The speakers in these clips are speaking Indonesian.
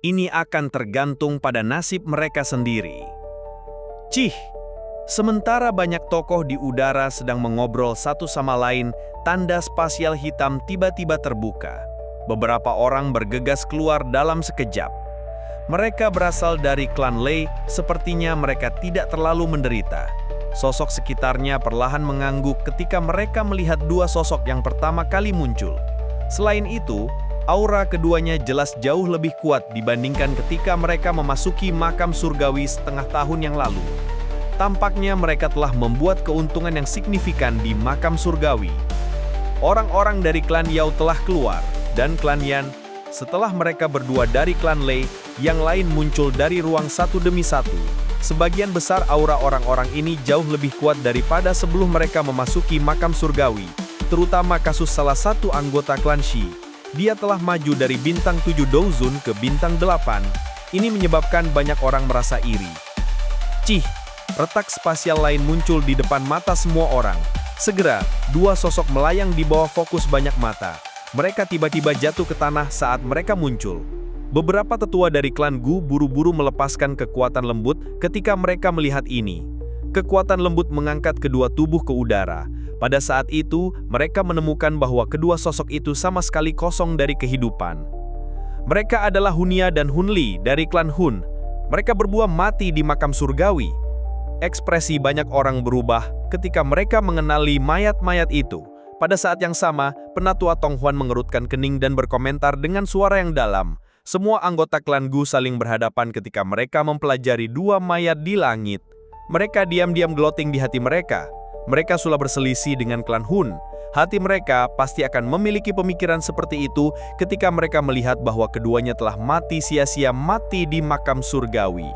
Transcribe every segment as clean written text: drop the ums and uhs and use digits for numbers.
ini akan tergantung pada nasib mereka sendiri. Cih, sementara banyak tokoh di udara sedang mengobrol satu sama lain, tanda spasial hitam tiba-tiba terbuka. Beberapa orang bergegas keluar dalam sekejap. Mereka berasal dari klan Lei, sepertinya mereka tidak terlalu menderita. Sosok sekitarnya perlahan mengangguk ketika mereka melihat dua sosok yang pertama kali muncul. Selain itu, aura keduanya jelas jauh lebih kuat dibandingkan ketika mereka memasuki makam surgawi setengah tahun yang lalu. Tampaknya mereka telah membuat keuntungan yang signifikan di makam surgawi. Orang-orang dari klan Yao telah keluar, dan klan Yan, setelah mereka berdua dari klan Lei, yang lain muncul dari ruang satu demi satu. Sebagian besar aura orang-orang ini jauh lebih kuat daripada sebelum mereka memasuki makam surgawi, terutama kasus salah satu anggota klan Shi. Dia telah maju dari bintang 7 Douzun ke bintang 8. Ini menyebabkan banyak orang merasa iri. Cih, retak spasial lain muncul di depan mata semua orang. Segera, dua sosok melayang di bawah fokus banyak mata. Mereka tiba-tiba jatuh ke tanah saat mereka muncul. Beberapa tetua dari klan Gu buru-buru melepaskan kekuatan lembut ketika mereka melihat ini. Kekuatan lembut mengangkat kedua tubuh ke udara. Pada saat itu, mereka menemukan bahwa kedua sosok itu sama sekali kosong dari kehidupan. Mereka adalah Hunia dan Hunli dari klan Hun. Mereka berdua mati di makam surgawi. Ekspresi banyak orang berubah ketika mereka mengenali mayat-mayat itu. Pada saat yang sama, penatua Tong Huan mengerutkan kening dan berkomentar dengan suara yang dalam. Semua anggota klan Gu saling berhadapan ketika mereka mempelajari dua mayat di langit. Mereka diam-diam gloating di hati mereka. Mereka sudah berselisih dengan klan Hun. Hati mereka pasti akan memiliki pemikiran seperti itu ketika mereka melihat bahwa keduanya telah mati sia-sia mati di makam surgawi.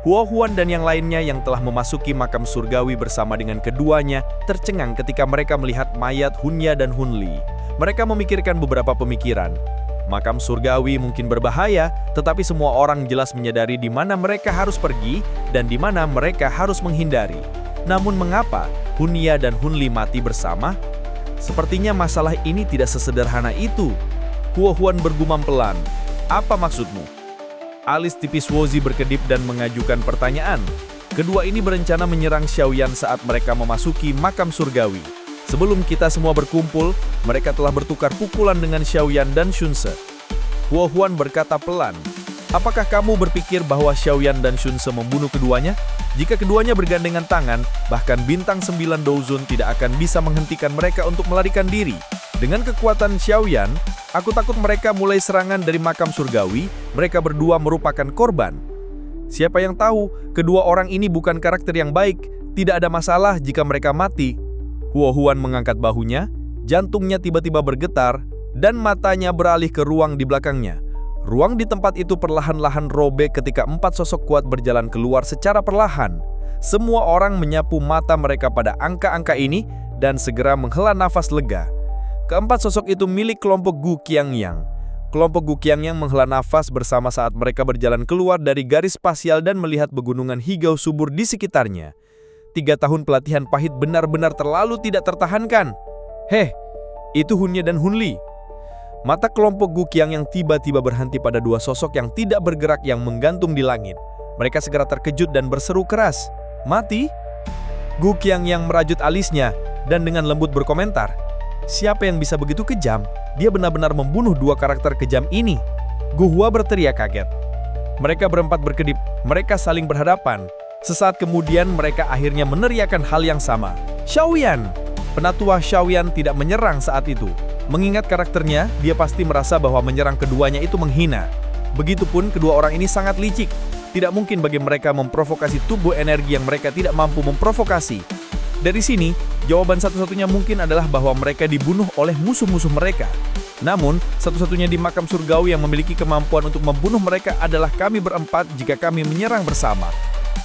Huo Huan dan yang lainnya yang telah memasuki makam surgawi bersama dengan keduanya tercengang ketika mereka melihat mayat Hunya dan Hunli. Mereka memikirkan beberapa pemikiran. Makam surgawi mungkin berbahaya, tetapi semua orang jelas menyadari di mana mereka harus pergi dan di mana mereka harus menghindari. Namun mengapa Hunia dan Hunli mati bersama? Sepertinya masalah ini tidak sesederhana itu. Huo Huan bergumam pelan. Apa maksudmu? Alis tipis Wozi berkedip dan mengajukan pertanyaan. Kedua ini berencana menyerang Xiaoyan saat mereka memasuki makam surgawi. Sebelum kita semua berkumpul, mereka telah bertukar pukulan dengan Xiaoyan dan Shunse. Huo Huan berkata pelan. Apakah kamu berpikir bahwa Xiaoyan dan Shunse membunuh keduanya? Jika keduanya bergandengan tangan, bahkan bintang 9 Douzun tidak akan bisa menghentikan mereka untuk melarikan diri. Dengan kekuatan Xiaoyan, aku takut mereka mulai serangan dari makam surgawi, mereka berdua merupakan korban. Siapa yang tahu, kedua orang ini bukan karakter yang baik, tidak ada masalah jika mereka mati. Huo Huan mengangkat bahunya, jantungnya tiba-tiba bergetar, dan matanya beralih ke ruang di belakangnya. Ruang di tempat itu perlahan-lahan robek ketika 4 sosok kuat berjalan keluar secara perlahan. Semua orang menyapu mata mereka pada angka-angka ini dan segera menghela nafas lega. Keempat sosok itu milik kelompok Gu Qiangyang. Kelompok Gu Qiangyang menghela nafas bersama saat mereka berjalan keluar dari garis spasial dan melihat pegunungan hijau subur di sekitarnya. 3 tahun pelatihan pahit benar-benar terlalu tidak tertahankan. Heh, itu Hunya dan Hunli. Mata kelompok Gu Qiangyang tiba-tiba berhenti pada dua sosok yang tidak bergerak yang menggantung di langit. Mereka segera terkejut dan berseru keras. Mati? Gu Qiangyang merajut alisnya dan dengan lembut berkomentar. Siapa yang bisa begitu kejam? Dia benar-benar membunuh dua karakter kejam ini. Gu Hua berteriak kaget. Mereka berempat berkedip. Mereka saling berhadapan. Sesaat kemudian mereka akhirnya meneriakkan hal yang sama. Xiaoyan! Penatua Xiaoyan tidak menyerang saat itu. Mengingat karakternya, dia pasti merasa bahwa menyerang keduanya itu menghina. Begitupun kedua orang ini sangat licik. Tidak mungkin bagi mereka memprovokasi tubuh energi yang mereka tidak mampu memprovokasi. Dari sini, jawaban satu-satunya mungkin adalah bahwa mereka dibunuh oleh musuh-musuh mereka. Namun, satu-satunya di makam surgawi yang memiliki kemampuan untuk membunuh mereka adalah kami berempat jika kami menyerang bersama.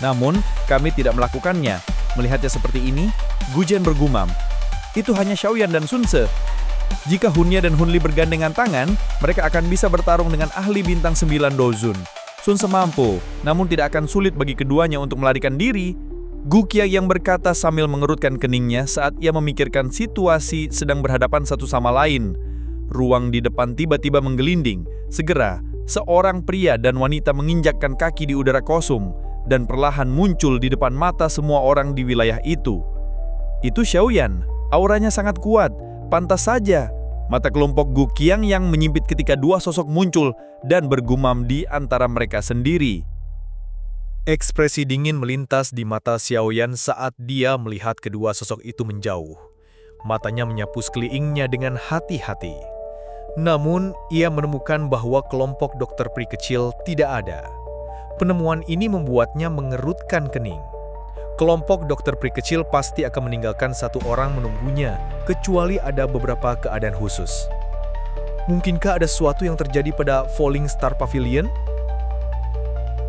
Namun, kami tidak melakukannya. Melihatnya seperti ini, Gujian bergumam. Itu hanya Xiaoyan dan Shunse. Jika Hunya dan Hunli bergandengan tangan, mereka akan bisa bertarung dengan ahli bintang 9 Douzun. Shunse mampu, namun tidak akan sulit bagi keduanya untuk melarikan diri. Gu Qiangyang berkata sambil mengerutkan keningnya saat ia memikirkan situasi sedang berhadapan satu sama lain. Ruang di depan tiba-tiba menggelinding. Segera, seorang pria dan wanita menginjakkan kaki di udara kosong dan perlahan muncul di depan mata semua orang di wilayah itu. Itu Xiaoyan, auranya sangat kuat, pantas saja. Mata kelompok Gu Qiang yang menyimpit ketika dua sosok muncul dan bergumam di antara mereka sendiri. Ekspresi dingin melintas di mata Xiaoyan saat dia melihat kedua sosok itu menjauh. Matanya menyapu sekelilingnya dengan hati-hati. Namun, ia menemukan bahwa kelompok dokter pri kecil tidak ada. Penemuan ini membuatnya mengerutkan kening. Kelompok dokter pri kecil pasti akan meninggalkan satu orang menunggunya, kecuali ada beberapa keadaan khusus. Mungkinkah ada sesuatu yang terjadi pada Falling Star Pavilion?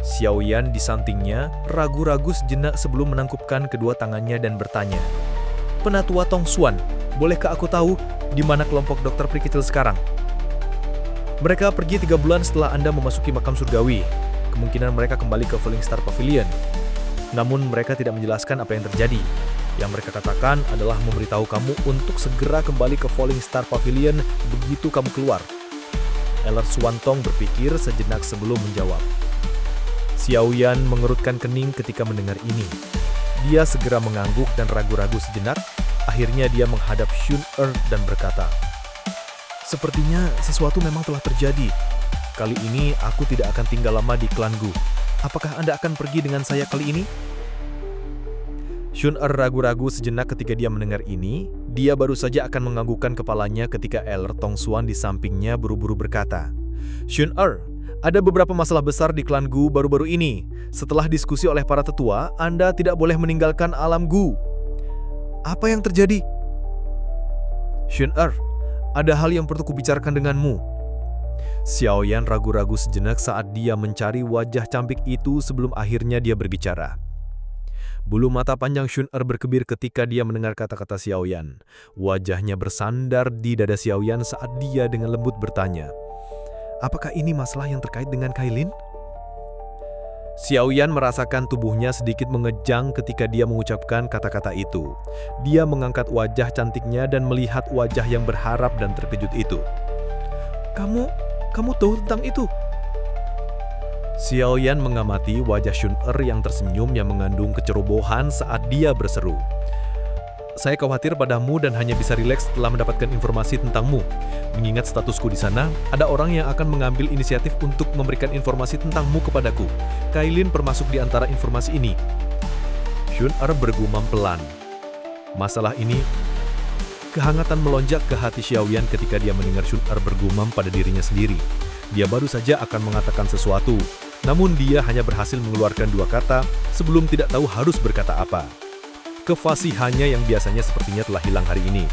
Xiaoyan di sampingnya ragu-ragu sejenak sebelum menangkupkan kedua tangannya dan bertanya, "Penatua Tong Xuan, bolehkah aku tahu di mana kelompok dokter pri kecil sekarang?" "Mereka pergi 3 bulan setelah Anda memasuki makam surgawi. Kemungkinan mereka kembali ke Falling Star Pavilion. Namun mereka tidak menjelaskan apa yang terjadi. Yang mereka katakan adalah memberitahu kamu untuk segera kembali ke Falling Star Pavilion begitu kamu keluar." Elder Xuantong berpikir sejenak sebelum menjawab. Xiaoyan mengerutkan kening ketika mendengar ini. Dia segera mengangguk dan ragu-ragu sejenak. Akhirnya dia menghadap Xun Er dan berkata, "Sepertinya sesuatu memang telah terjadi. Kali ini aku tidak akan tinggal lama di klan Gu. Apakah Anda akan pergi dengan saya kali ini?" Xun Er ragu-ragu sejenak ketika dia mendengar ini. Dia baru saja akan menganggukkan kepalanya ketika Elder Tong Xuan di sampingnya buru-buru berkata, "Xun Er, ada beberapa masalah besar di klan Gu baru-baru ini. Setelah diskusi oleh para tetua, Anda tidak boleh meninggalkan alam Gu." "Apa yang terjadi?" "Xun Er, ada hal yang perlu kubicarakan denganmu." Xiaoyan ragu-ragu sejenak saat dia mencari wajah cantik itu sebelum akhirnya dia berbicara. Bulu mata panjang Xun Er berkebir ketika dia mendengar kata-kata Xiaoyan. Wajahnya bersandar di dada Xiaoyan saat dia dengan lembut bertanya, "Apakah ini masalah yang terkait dengan Kailin?" Xiaoyan merasakan tubuhnya sedikit mengejang ketika dia mengucapkan kata-kata itu. Dia mengangkat wajah cantiknya dan melihat wajah yang berharap dan terkejut itu. Kamu tahu tentang itu?" Xiaoyan mengamati wajah Xun Er yang tersenyum yang mengandung kecerobohan saat dia berseru, "Saya khawatir padamu dan hanya bisa rileks setelah mendapatkan informasi tentangmu. Mengingat statusku di sana, ada orang yang akan mengambil inisiatif untuk memberikan informasi tentangmu kepadaku. Kailin termasuk di antara informasi ini." Xun Er bergumam pelan. Masalah ini. Kehangatan melonjak ke hati Xiaoyan ketika dia mendengar Xun Er bergumam pada dirinya sendiri. Dia baru saja akan mengatakan sesuatu, namun dia hanya berhasil mengeluarkan 2 kata sebelum tidak tahu harus berkata apa. Kefasihannya yang biasanya sepertinya telah hilang hari ini.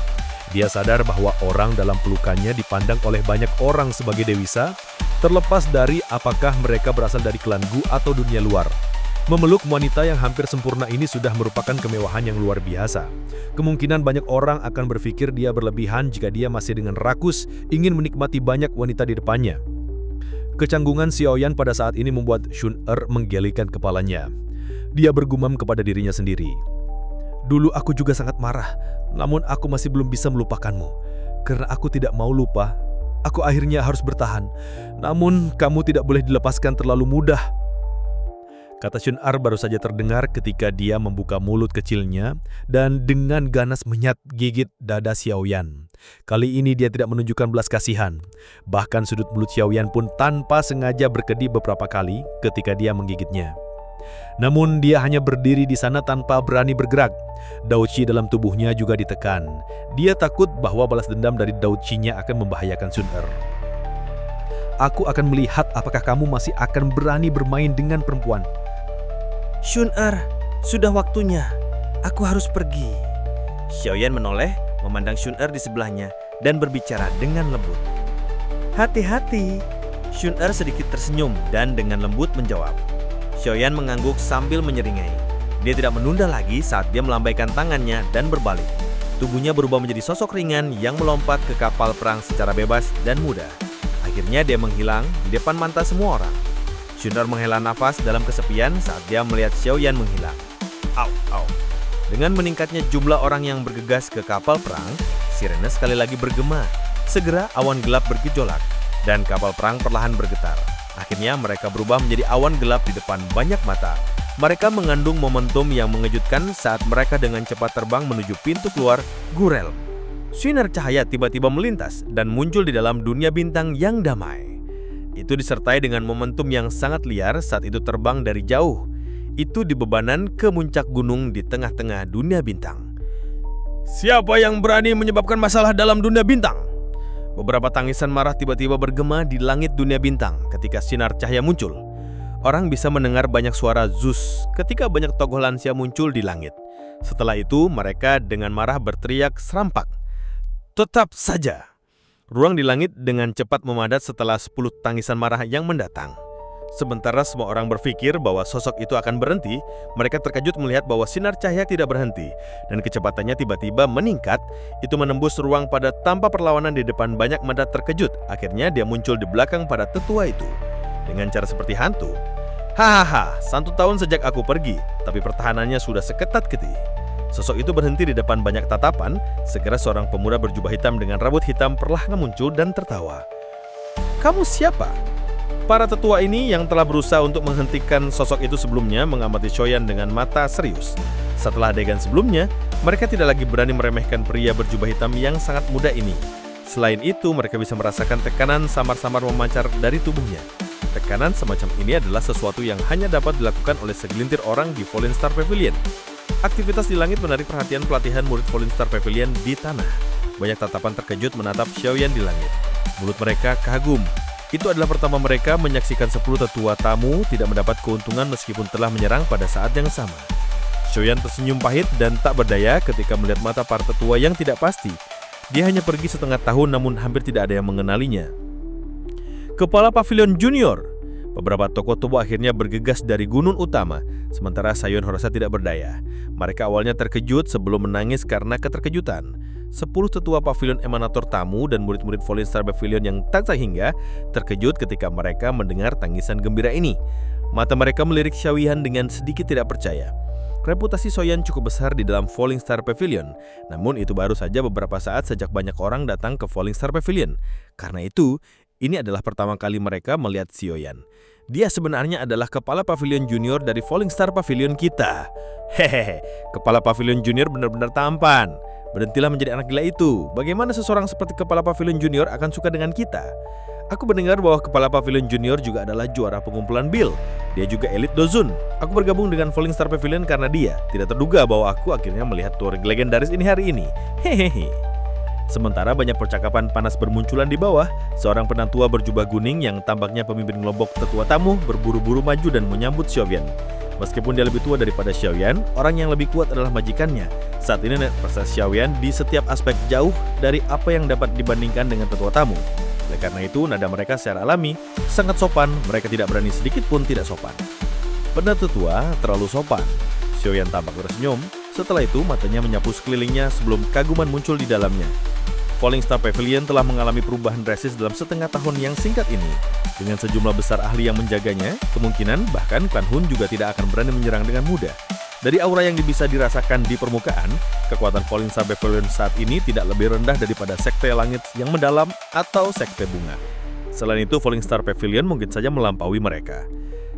Dia sadar bahwa orang dalam pelukannya dipandang oleh banyak orang sebagai dewisa, terlepas dari apakah mereka berasal dari klan Gu atau dunia luar. Memeluk wanita yang hampir sempurna ini sudah merupakan kemewahan yang luar biasa. Kemungkinan banyak orang akan berpikir dia berlebihan jika dia masih dengan rakus ingin menikmati banyak wanita di depannya. Kecanggungan Xiaoyan pada saat ini membuat Xun Er menggelikan kepalanya. Dia bergumam kepada dirinya sendiri, "Dulu aku juga sangat marah, namun aku masih belum bisa melupakanmu. Karena aku tidak mau lupa, aku akhirnya harus bertahan. Namun kamu tidak boleh dilepaskan terlalu mudah." Kata Xun Er baru saja terdengar ketika dia membuka mulut kecilnya dan dengan ganas menyat gigit dada Xiaoyan. Kali ini dia tidak menunjukkan belas kasihan. Bahkan sudut mulut Xiaoyan pun tanpa sengaja berkedip beberapa kali ketika dia menggigitnya. Namun dia hanya berdiri di sana tanpa berani bergerak. Dao Qi dalam tubuhnya juga ditekan. Dia takut bahwa balas dendam dari Dao Qi-nya akan membahayakan Xun Er. "Aku akan melihat apakah kamu masih akan berani bermain dengan perempuan." "Xun Er, sudah waktunya. Aku harus pergi." Xiaoyan menoleh, memandang Xun Er di sebelahnya, dan berbicara dengan lembut. "Hati-hati." Xun Er sedikit tersenyum dan dengan lembut menjawab. Xiaoyan mengangguk sambil menyeringai. Dia tidak menunda lagi saat dia melambaikan tangannya dan berbalik. Tubuhnya berubah menjadi sosok ringan yang melompat ke kapal perang secara bebas dan mudah. Akhirnya dia menghilang di depan mata semua orang. Xun Er menghela nafas dalam kesepian saat dia melihat Xiaoyan menghilang. Au, au. Dengan meningkatnya jumlah orang yang bergegas ke kapal perang, sirene sekali lagi bergema. Segera awan gelap bergejolak, dan kapal perang perlahan bergetar. Akhirnya mereka berubah menjadi awan gelap di depan banyak mata. Mereka mengandung momentum yang mengejutkan saat mereka dengan cepat terbang menuju pintu keluar Gurel. Sinar cahaya tiba-tiba melintas dan muncul di dalam dunia bintang yang damai. Itu disertai dengan momentum yang sangat liar saat itu terbang dari jauh. Itu dibebanan ke puncak gunung di tengah-tengah dunia bintang. Siapa yang berani menyebabkan masalah dalam dunia bintang? Beberapa tangisan marah tiba-tiba bergema di langit dunia bintang ketika sinar cahaya muncul. Orang bisa mendengar banyak suara Zeus ketika banyak tokoh lansia muncul di langit. Setelah itu, mereka dengan marah berteriak serampak. Tetap saja. Ruang di langit dengan cepat memadat setelah 10 tangisan marah yang mendatang. Sementara semua orang berpikir bahwa sosok itu akan berhenti, mereka terkejut melihat bahwa sinar cahaya tidak berhenti dan kecepatannya tiba-tiba meningkat. Itu menembus ruang pada tanpa perlawanan di depan banyak mata terkejut. Akhirnya dia muncul di belakang para tetua itu dengan cara seperti hantu. Hahaha, 1 tahun sejak aku pergi, tapi pertahanannya sudah seketat-ketat. Sosok itu berhenti di depan banyak tatapan. Segera seorang pemuda berjubah hitam dengan rambut hitam perlahan muncul dan tertawa. Kamu siapa? Para tetua ini yang telah berusaha untuk menghentikan sosok itu sebelumnya mengamati Xiaoyan dengan mata serius. Setelah adegan sebelumnya, mereka tidak lagi berani meremehkan pria berjubah hitam yang sangat muda ini. Selain itu, mereka bisa merasakan tekanan samar-samar memancar dari tubuhnya. Tekanan semacam ini adalah sesuatu yang hanya dapat dilakukan oleh segelintir orang di Fallen Star Pavilion. Aktivitas di langit menarik perhatian pelatihan murid Fallen Star Pavilion di tanah. Banyak tatapan terkejut menatap Xiaoyan di langit. Mulut mereka kagum. Itu adalah pertama mereka menyaksikan 10 tetua tamu tidak mendapat keuntungan meskipun telah menyerang pada saat yang sama. Xiaoyan tersenyum pahit dan tak berdaya ketika melihat mata para tetua yang tidak pasti. Dia hanya pergi setengah tahun namun hampir tidak ada yang mengenalinya. Kepala Pavilion Junior. Beberapa tokoh tubuh akhirnya bergegas dari gunung utama, sementara Xiaoyan merasa tidak berdaya. Mereka awalnya terkejut sebelum menangis karena keterkejutan. 10 tetua pavilion emanator tamu dan murid-murid Fallen Star Pavilion yang tak sehingga terkejut ketika mereka mendengar tangisan gembira ini. Mata mereka melirik Xiaoyan dengan sedikit tidak percaya. Reputasi Xiaoyan cukup besar di dalam Falling Star Pavilion, namun itu baru saja beberapa saat sejak banyak orang datang ke Falling Star Pavilion. Karena itu, ini adalah pertama kali mereka melihat Xiaoyan. Dia sebenarnya adalah kepala pavilion junior dari Falling Star Pavilion kita. Hehehe, kepala pavilion junior benar-benar tampan. Berhentilah menjadi anak gila itu. Bagaimana seseorang seperti kepala pavilion junior akan suka dengan kita? Aku mendengar bahwa kepala pavilion junior juga adalah juara pengumpulan Bill. Dia juga elit Dozun. Aku bergabung dengan Falling Star Pavilion karena dia. Tidak terduga bahwa aku akhirnya melihat touring legendaris ini hari ini. Hehehe. Sementara banyak percakapan panas bermunculan di bawah, seorang penatua berjubah kuning yang tampaknya pemimpin kelompok tetua tamu berburu-buru maju dan menyambut Xiaoyan. Meskipun dia lebih tua daripada Xiaoyan, orang yang lebih kuat adalah majikannya. Saat ini prestasi Xiaoyan di setiap aspek jauh dari apa yang dapat dibandingkan dengan tetua tamu. Oleh karena itu, nada mereka secara alami sangat sopan, mereka tidak berani sedikit pun tidak sopan. Benda tetua terlalu sopan. Xiaoyan tampak tersenyum, setelah itu matanya menyapu sekelilingnya sebelum kaguman muncul di dalamnya. Falling Star Pavilion telah mengalami perubahan drastis dalam setengah tahun yang singkat ini. Dengan sejumlah besar ahli yang menjaganya, kemungkinan bahkan klan Hun juga tidak akan berani menyerang dengan mudah. Dari aura yang bisa dirasakan di permukaan, kekuatan Falling Star Pavilion saat ini tidak lebih rendah daripada sekte langit yang mendalam atau sekte bunga. Selain itu, Falling Star Pavilion mungkin saja melampaui mereka.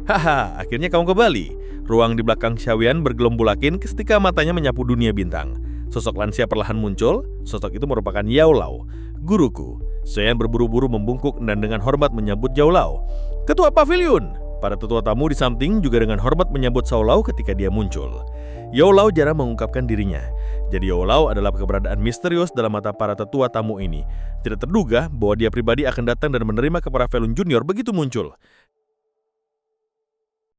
Haha, akhirnya kamu kembali. Ruang di belakang Xiaoyan bergelombulakin ketika matanya menyapu dunia bintang. Sosok lansia perlahan muncul. Sosok itu merupakan Yao Lao, guruku. Xiaoyan berburu-buru membungkuk dan dengan hormat menyambut Yao Lao. Ketua Pavilion. Para tetua tamu di samping juga dengan hormat menyambut Yao Lao ketika dia muncul. Yao Lao jarang mengungkapkan dirinya. Jadi Yao Lao adalah keberadaan misterius dalam mata para tetua tamu ini. Tidak terduga bahwa dia pribadi akan datang dan menerima kepala Pavilion Junior begitu muncul.